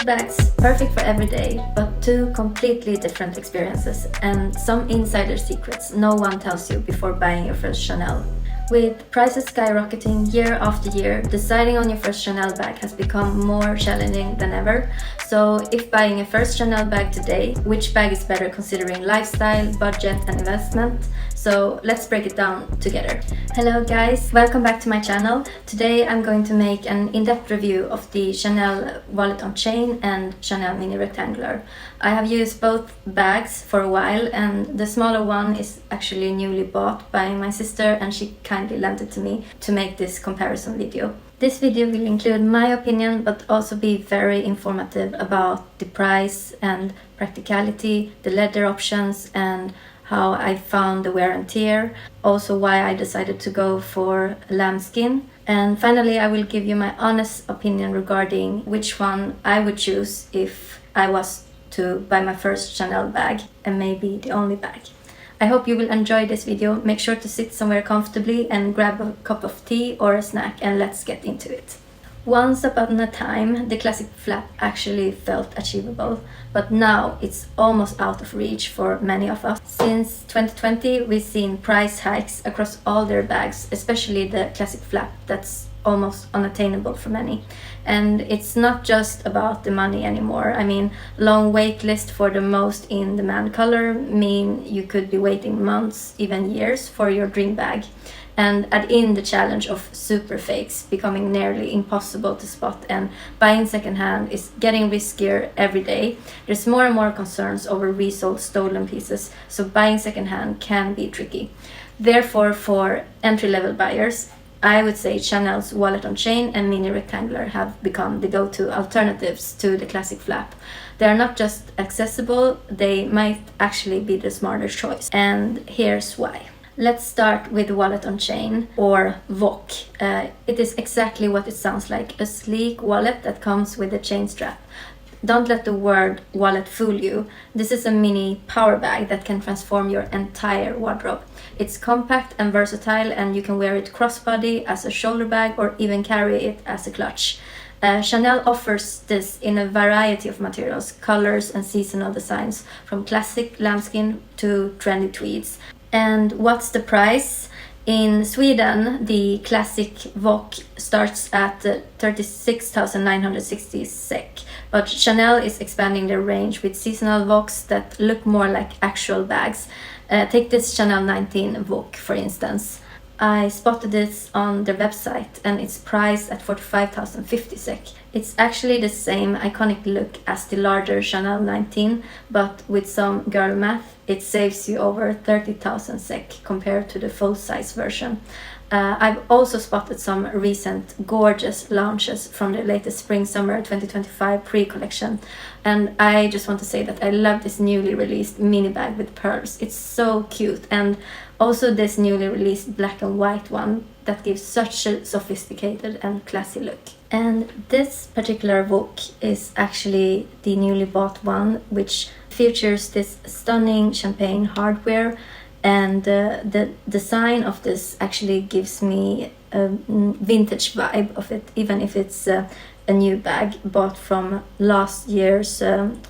Good bags, perfect for every day, but two completely different experiences and some insider secrets no one tells you before buying your first Chanel. With prices skyrocketing year after year, deciding on your first Chanel bag has become more challenging than ever. So if buying a first Chanel bag today, which bag is better considering lifestyle, budget and investment? So let's break it down together. Hello guys, welcome back to my channel. Today I'm going to make an in-depth review of the Chanel wallet on chain and Chanel mini rectangular. I have used both bags for a while and the smaller one is actually newly bought by my sister and she kindly lent it to me to make this comparison video. This video will include my opinion but also be very informative about the price and practicality, the leather options and how I found the wear and tear, also why I decided to go for lambskin. And finally I will give you my honest opinion regarding which one I would choose if I was to buy my first Chanel bag and maybe the only bag. I hope you will enjoy this video. Make sure to sit somewhere comfortably and grab a cup of tea or a snack and let's get into it. Once upon a time, the classic flap actually felt achievable, but now it's almost out of reach for many of us. Since 2020, we've seen price hikes across all their bags, especially the classic flap that's almost unattainable for many. And it's not just about the money anymore. I mean, long wait list for the most in-demand color mean you could be waiting months, even years for your dream bag. And add in the challenge of super fakes becoming nearly impossible to spot, and buying secondhand is getting riskier every day. There's more and more concerns over resold stolen pieces, so buying secondhand can be tricky. Therefore, for entry-level buyers, I would say Chanel's wallet on chain and mini rectangular have become the go-to alternatives to the classic flap. They are not just accessible, they might actually be the smarter choice. And here's why. Let's start with the wallet on chain, or WOC. It is exactly what it sounds like, a sleek wallet that comes with a chain strap. Don't let the word wallet fool you. This is a mini power bag that can transform your entire wardrobe. It's compact and versatile and you can wear it crossbody as a shoulder bag or even carry it as a clutch. Chanel offers this in a variety of materials, colors and seasonal designs, from classic lambskin to trendy tweeds. And what's the price? In Sweden, the classic WOC starts at 36,960 SEK, but Chanel is expanding their range with seasonal WOCs that look more like actual bags. Take this Chanel 19 WOC for instance. I spotted this on their website and it's priced at 45,050 SEK. It's actually the same iconic look as the larger Chanel 19, but with some girl math, it saves you over 30,000 SEK compared to the full-size version. I've also spotted some recent gorgeous launches from the latest Spring-Summer 2025 pre-collection. And I just want to say that I love this newly released mini bag with pearls. It's so cute. And also this newly released black and white one that gives such a sophisticated and classy look. And this particular WOC is actually the newly bought one, which features this stunning champagne hardware. And the design of this actually gives me a vintage vibe of it, even if it's a new bag bought from last year's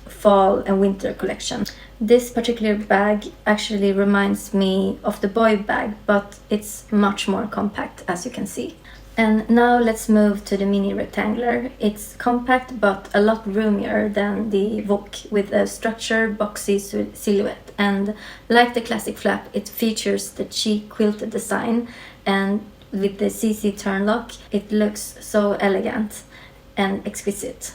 fall and winter collection. This particular bag actually reminds me of the boy bag, but it's much more compact, as you can see. And now let's move to the mini rectangular. It's compact but a lot roomier than the WOC with a structured boxy silhouette. And like the classic flap, it features the cheek quilted design, and with the CC turn lock, it looks so elegant and exquisite.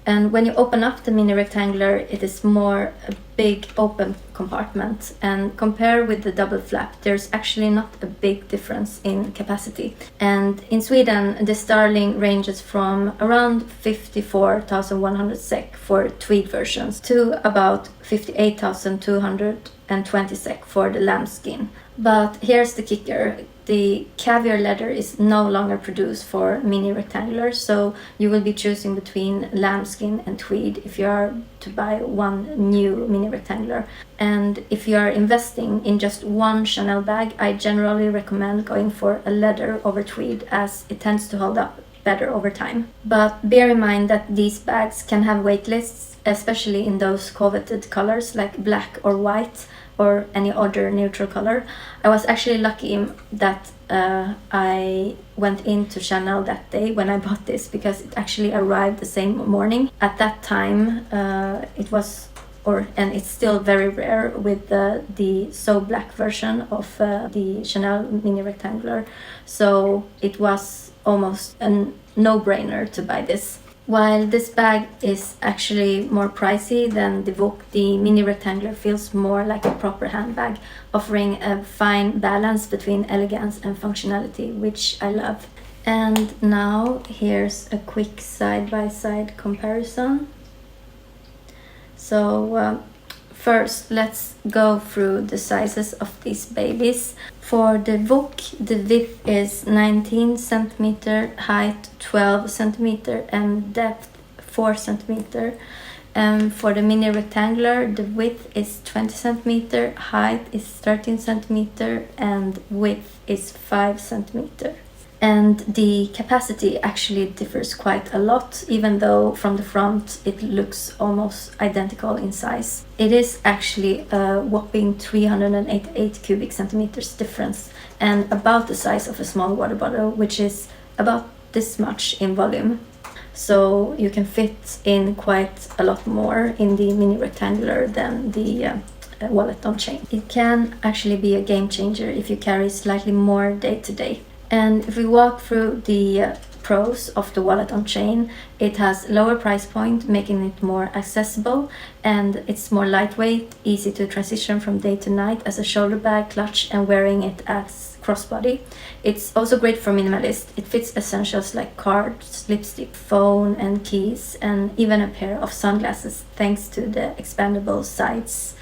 And when you open up the mini rectangular, it is more a big open compartment. And compared with the double flap, there's actually not a big difference in capacity. And in Sweden, the Starling ranges from around 54,100 SEK for tweed versions to about 58,220 SEK for the lambskin. But here's the kicker. The Caviar leather is no longer produced for mini rectangular, so you will be choosing between lambskin and tweed if you are to buy one new mini rectangular. And if you are investing in just one Chanel bag, I generally recommend going for a leather over tweed, as it tends to hold up better over time. But bear in mind that these bags can have wait lists, especially in those coveted colors like black or white or any other neutral color. I was actually lucky that I went into Chanel that day when I bought this, because it actually arrived the same morning. At that time it was, and it's still very rare with the so black version of the Chanel mini rectangular, so it was almost a no-brainer to buy this. While this bag is actually more pricey than the WOC, the mini rectangular feels more like a proper handbag, offering a fine balance between elegance and functionality, which I love. And now here's a quick side-by-side comparison. So first, let's go through the sizes of these babies. For the WOC, the width is 19 cm, height 12 cm, and depth 4 cm. For the mini rectangular, the width is 20 cm, height is 13 cm, and width is 5 cm. And the capacity actually differs quite a lot, even though from the front it looks almost identical in size. It is actually a whopping 388 cubic centimeters difference, and about the size of a small water bottle, which is about this much in volume. So you can fit in quite a lot more in the mini rectangular than the wallet on chain. It can actually be a game changer if you carry slightly more day to day. And if we walk through the pros of the wallet on chain, it has lower price point, making it more accessible, and it's more lightweight, easy to transition from day to night as a shoulder bag, clutch, and wearing it as crossbody. It's also great for minimalists. It fits essentials like cards, lipstick, phone, and keys, and even a pair of sunglasses thanks to the expandable sides.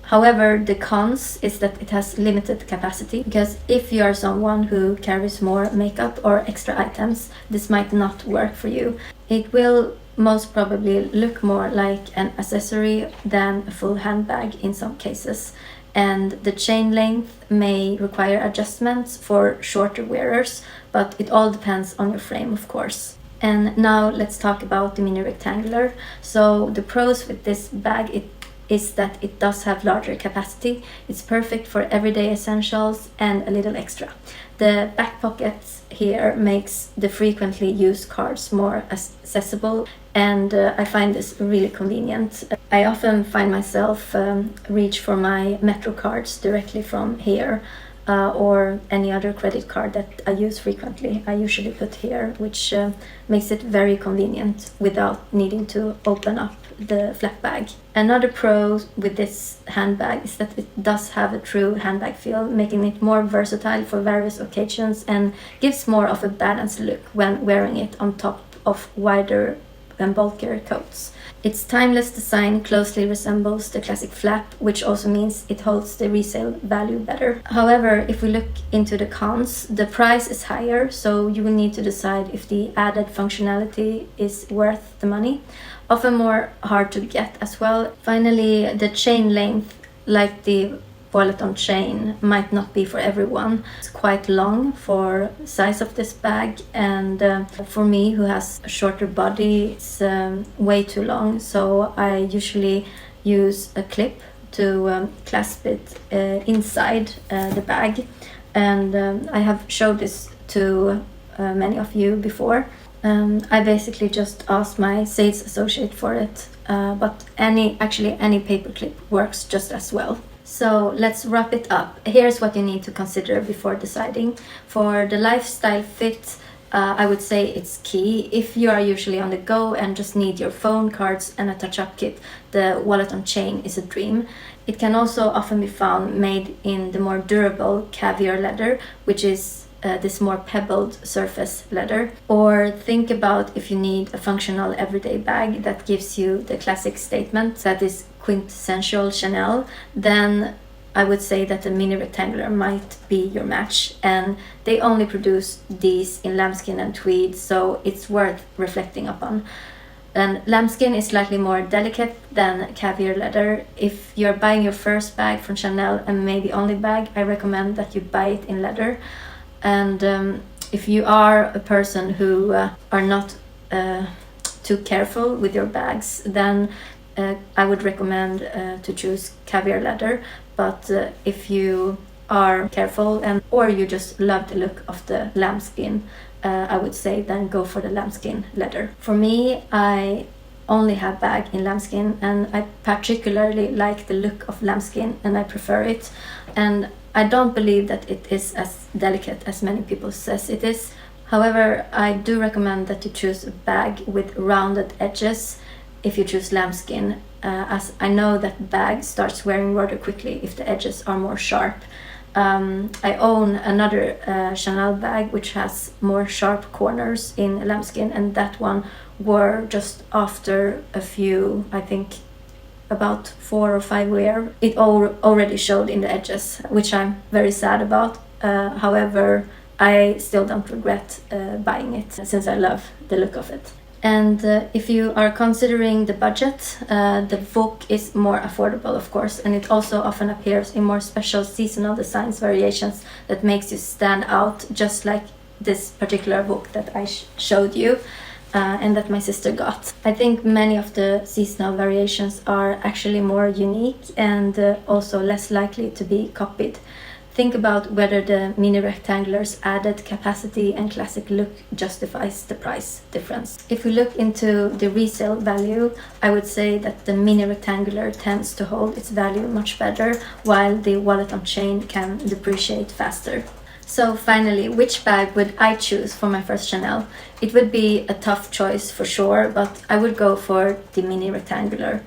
However, the cons is that it has limited capacity, because if you are someone who carries more makeup or extra items, this might not work for you. It will most probably look more like an accessory than a full handbag in some cases, and the chain length may require adjustments for shorter wearers, but it all depends on your frame, of course. And now let's talk about the mini rectangular. So the pros with this bag is that it does have larger capacity. It's perfect for everyday essentials and a little extra. The back pockets here makes the frequently used cards more accessible, and I find this really convenient. I often find myself reach for my Metro cards directly from here, or any other credit card that I use frequently. I usually put here, which makes it very convenient without needing to open up the flap bag. Another pro with this handbag is that it does have a true handbag feel, making it more versatile for various occasions and gives more of a balanced look when wearing it on top of wider and bulkier coats. Its timeless design closely resembles the classic flap, which also means it holds the resale value better. However, if we look into the cons, the price is higher, so you will need to decide if the added functionality is worth the money. Often more hard to get as well. Finally, the chain length, like the wallet on chain, might not be for everyone. It's quite long for the size of this bag, and for me, who has a shorter body, it's way too long. So I usually use a clip to clasp it inside the bag, and I have showed this to many of you before. I basically just asked my sales associate for it, but any paper clip works just as well. So let's wrap it up. Here's what you need to consider before deciding. For the lifestyle fit, I would say it's key. If you are usually on the go and just need your phone, cards, and a touch-up kit, the wallet on chain is a dream. It can also often be found made in the more durable Caviar leather, which is this more pebbled surface leather. Or think about if you need a functional everyday bag that gives you the classic statement that is quintessential Chanel, then I would say that the mini rectangular might be your match, and they only produce these in lambskin and tweed, so it's worth reflecting upon. And lambskin is slightly more delicate than Caviar leather. If you're buying your first bag from Chanel and maybe only bag, I recommend that you buy it in leather. And If you are a person who are not too careful with your bags, then I would recommend to choose Caviar leather. But if you are careful or you just love the look of the lambskin, I would say then go for the lambskin leather. For me, I only have bag in lambskin, and I particularly like the look of lambskin and I prefer it. And I don't believe that it is as delicate as many people says it is. However, I do recommend that you choose a bag with rounded edges if you choose lambskin, as I know that bag starts wearing rather quickly if the edges are more sharp. I own another Chanel bag which has more sharp corners in lambskin, and that one wore just after a few, I think about 4 or 5 wear. It already showed in the edges, which I'm very sad about. However, I still don't regret buying it since I love the look of it. And if you are considering the budget, the WOC is more affordable, of course, and it also often appears in more special seasonal designs variations that makes you stand out, just like this particular WOC that I showed you and that my sister got. I think many of the seasonal variations are actually more unique and also less likely to be copied. Think about whether the mini rectangular's added capacity and classic look justifies the price difference. If we look into the resale value, I would say that the mini rectangular tends to hold its value much better, while the wallet on chain can depreciate faster. So finally, which bag would I choose for my first Chanel? It would be a tough choice for sure, but I would go for the mini rectangular.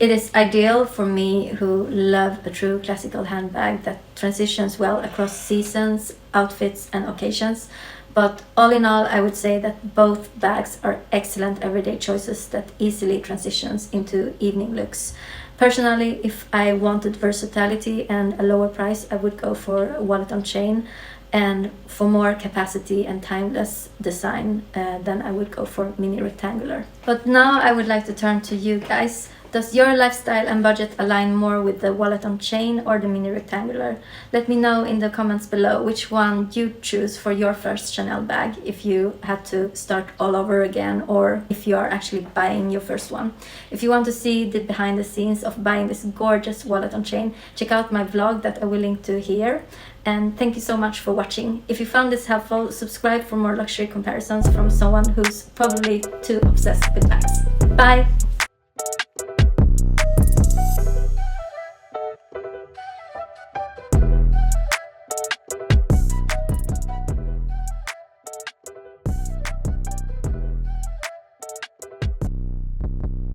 It is ideal for me who love a true classical handbag that transitions well across seasons, outfits and occasions. But all in all, I would say that both bags are excellent everyday choices that easily transitions into evening looks. Personally, if I wanted versatility and a lower price, I would go for a wallet on chain. And for more capacity and timeless design, then I would go for mini rectangular. But now I would like to turn to you guys. Does your lifestyle and budget align more with the wallet on chain or the mini rectangular? Let me know in the comments below which one you choose for your first Chanel bag if you had to start all over again, or if you are actually buying your first one. If you want to see the behind the scenes of buying this gorgeous wallet on chain, check out my vlog that I will link to here. And thank you so much for watching. If you found this helpful, subscribe for more luxury comparisons from someone who's probably too obsessed with bags. Bye!